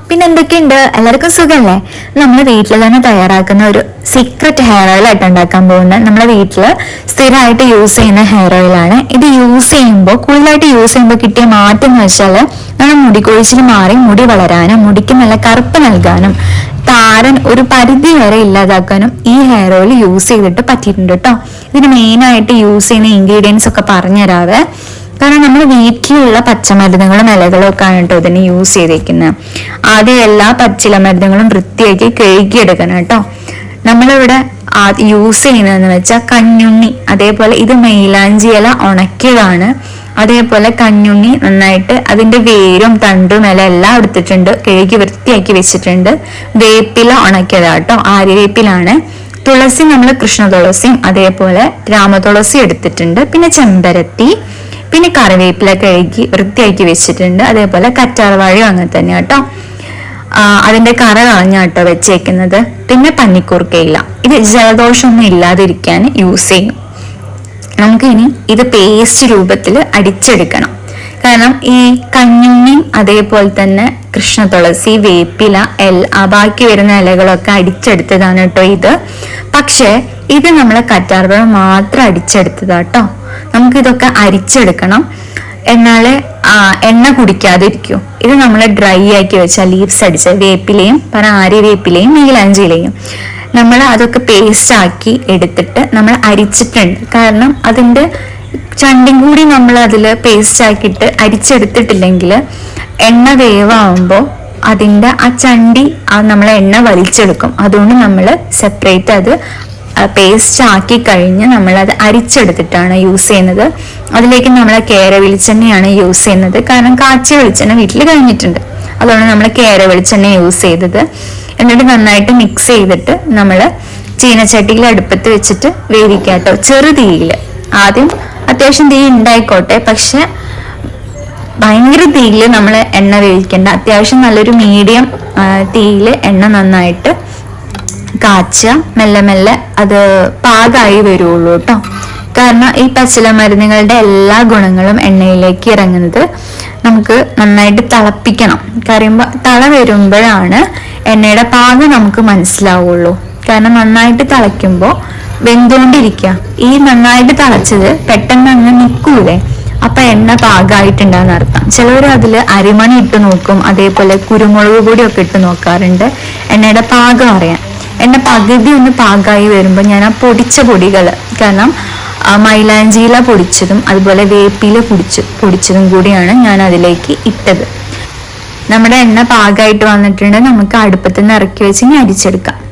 പിന്നെ എന്തൊക്കെയുണ്ട്? എല്ലാവർക്കും സുഖല്ലേ? നമ്മൾ വീട്ടിൽ തന്നെ തയ്യാറാക്കുന്ന ഒരു സീക്രട്ട് ഹെയർ ഓയിൽ ആയിട്ട് ഉണ്ടാക്കാൻ പോകുന്നത് നമ്മളെ വീട്ടിൽ സ്ഥിരമായിട്ട് യൂസ് ചെയ്യുന്ന ഹെയർ ഓയിലാണ്. ഇത് യൂസ് ചെയ്യുമ്പോൾ കൂടുതലായിട്ട് യൂസ് ചെയ്യുമ്പോൾ കിട്ടിയ മാറ്റം എന്ന് വെച്ചാൽ നമ്മുടെ മുടി കൊഴിച്ചിൽ മാറി മുടി വളരാനും മുടിക്ക് നല്ല കറുപ്പ് നൽകാനും താരൻ ഒരു പരിധി വരെ ഇല്ലാതാക്കാനും ഈ ഹെയർ ഓയിൽ യൂസ് ചെയ്തിട്ട് പറ്റിയിട്ടുണ്ട് കേട്ടോ. ഇതിന് മെയിൻ ആയിട്ട് യൂസ് ചെയ്യുന്ന ഇൻഗ്രീഡിയൻസ് ഒക്കെ പറഞ്ഞുതരാവേ. കാരണം നമ്മൾ വീട്ടിലുള്ള പച്ചമരുന്നുകളും ഇലകളും ഒക്കെ ആണ് കേട്ടോ ഇതിന് യൂസ് ചെയ്തേക്കുന്നത്. ആദ്യം എല്ലാ പച്ചില മരുന്നുകളും വൃത്തിയാക്കി കഴുകിയെടുക്കണം കേട്ടോ. നമ്മളിവിടെ യൂസ് ചെയ്യുന്നതെന്ന് വെച്ചാൽ കഞ്ഞുണ്ണി, അതേപോലെ ഇത് മൈലാഞ്ചി ഇല ഉണക്കിയതാണ്. അതേപോലെ കഞ്ഞുണ്ണി നന്നായിട്ട് അതിന്റെ വേരും തണ്ടും ഇല എല്ലാം എടുത്തിട്ടുണ്ട്, കഴുകി വൃത്തിയാക്കി വെച്ചിട്ടുണ്ട്. വേപ്പില ഉണക്കിയതാട്ടോ, ആര്യവേപ്പിലാണ്. തുളസി നമ്മൾ കൃഷ്ണ തുളസിയും അതേപോലെ രാമതുളസി എടുത്തിട്ടുണ്ട്. പിന്നെ ചെമ്പരത്തി, പിന്നെ കറിവേപ്പില കഴുകി വൃത്തിയാക്കി വെച്ചിട്ടുണ്ട്. അതേപോലെ കറ്റാർവാഴയും അങ്ങനെ തന്നെ കേട്ടോ. അതിന്റെ കറ കളഞ്ഞാട്ടോ വെച്ചേക്കുന്നത്. പിന്നെ പന്നിക്കൂർക്കയില, ഇത് ജലദോഷമൊന്നും ഇല്ലാതിരിക്കാൻ യൂസ് ചെയ്യും. നമുക്ക് ഇനി ഇത് പേസ്റ്റ് രൂപത്തിൽ അടിച്ചെടുക്കണം. കാരണം ഈ കഞ്ഞുണ്ണിയും അതേപോലെ തന്നെ കൃഷ്ണ തുളസി, വേപ്പില, ബാക്കി വരുന്ന ഇലകളൊക്കെ അടിച്ചെടുത്തതാണ് കേട്ടോ ഇത്. പക്ഷെ ഇത് നമ്മളെ കറ്റാർവാഴ മാത്രം അടിച്ചെടുത്തതാട്ടോ. നമുക്ക് ഇതൊക്കെ അരിച്ചെടുക്കണം, എന്നാലേ എണ്ണ കുടിക്കാതിരിക്കും. ഇത് നമ്മൾ ഡ്രൈ ആക്കി വെച്ച ലീവ്സ് അടിച്ച വേപ്പിലയും ആര്യവേപ്പിലയും മൈലാഞ്ചിയിലയും നമ്മൾ അതൊക്കെ പേസ്റ്റ് ആക്കി എടുത്തിട്ട് നമ്മൾ അരിച്ചിട്ടുണ്ട്. കാരണം അതിന്റെ ചണ്ടിയും കൂടി നമ്മൾ അതിൽ പേസ്റ്റ് ആക്കിയിട്ട് അരിച്ചെടുത്തിട്ടില്ലെങ്കിൽ എണ്ണ വേവാകുമ്പോൾ അതിന്റെ ആ ചണ്ടി നമ്മളെ എണ്ണ വലിച്ചെടുക്കും. അതുകൊണ്ട് നമ്മൾ സെപ്പറേറ്റ് അത് പേസ്റ്റ് ആക്കി കഴിഞ്ഞ് നമ്മൾ അത് അരിച്ചെടുത്തിട്ടാണ് യൂസ് ചെയ്യുന്നത്. അതിലേക്ക് നമ്മൾ കേര വെളിച്ചെണ്ണയാണ് യൂസ് ചെയ്യുന്നത്. കാരണം കാച്ചിയ വെളിച്ചെണ്ണ വീട്ടിൽ കഴിഞ്ഞിട്ടുണ്ട്, അതുകൊണ്ട് നമ്മൾ കേര വെളിച്ചെണ്ണ യൂസ് ചെയ്തത്. എന്നിട്ട് നന്നായിട്ട് മിക്സ് ചെയ്തിട്ട് നമ്മൾ ചീനച്ചട്ടിയിൽ അടുപ്പത്ത് വെച്ചിട്ട് വേവിക്കാട്ടോ, ചെറു തീയിൽ. ആദ്യം അത്യാവശ്യം തീ ഉണ്ടായിക്കോട്ടെ, പക്ഷെ ഭയങ്കര തീയിൽ നമ്മൾ എണ്ണ വേവിക്കേണ്ട. അത്യാവശ്യം നല്ലൊരു മീഡിയം തീയിൽ എണ്ണ നന്നായിട്ട് കാച്ചുക. മെല്ലെ മെല്ലെ അത് പാകമായി വരുള്ളൂ കേട്ടോ. കാരണം ഈ പച്ചില മരുന്നുകളുടെ എല്ലാ ഗുണങ്ങളും എണ്ണയിലേക്ക് ഇറങ്ങുന്നത് നമുക്ക് നന്നായിട്ട് തിളപ്പിക്കണം. കറിയുമ്പോൾ തള വരുമ്പോഴാണ് എണ്ണയുടെ പാകം നമുക്ക് മനസ്സിലാവുള്ളൂ. കാരണം നന്നായിട്ട് തിളയ്ക്കുമ്പോൾ വെന്തുകൊണ്ടിരിക്കുക. ഈ നന്നായിട്ട് തിളച്ചത് പെട്ടെന്ന് അങ്ങ് നിൽക്കൂലേ, അപ്പൊ എണ്ണ പാകമായിട്ടുണ്ടാകുന്ന അർത്ഥം. ചിലവർ അതിൽ അരിമണി ഇട്ട് നോക്കും, അതേപോലെ കുരുമുളക് പൊടിയൊക്കെ ഇട്ട് നോക്കാറുണ്ട് എണ്ണയുടെ പാകം അറിയാൻ. എണ്ണ പകുതി ഒന്ന് പാകമായി വരുമ്പോൾ ഞാൻ ആ പൊടിച്ച പൊടികൾ, കാരണം മൈലാഞ്ചിയില പൊടിച്ചതും അതുപോലെ വേപ്പില പൊടിച്ചതും കൂടിയാണ് ഞാൻ അതിലേക്ക് ഇട്ടത്. നമ്മുടെ എണ്ണ പാകമായിട്ട് വന്നിട്ടുണ്ടെങ്കിൽ നമുക്ക് അടുപ്പത്ത് നിന്ന് ഇറക്കി വെച്ച് ഇനി അരിച്ചെടുക്കാം.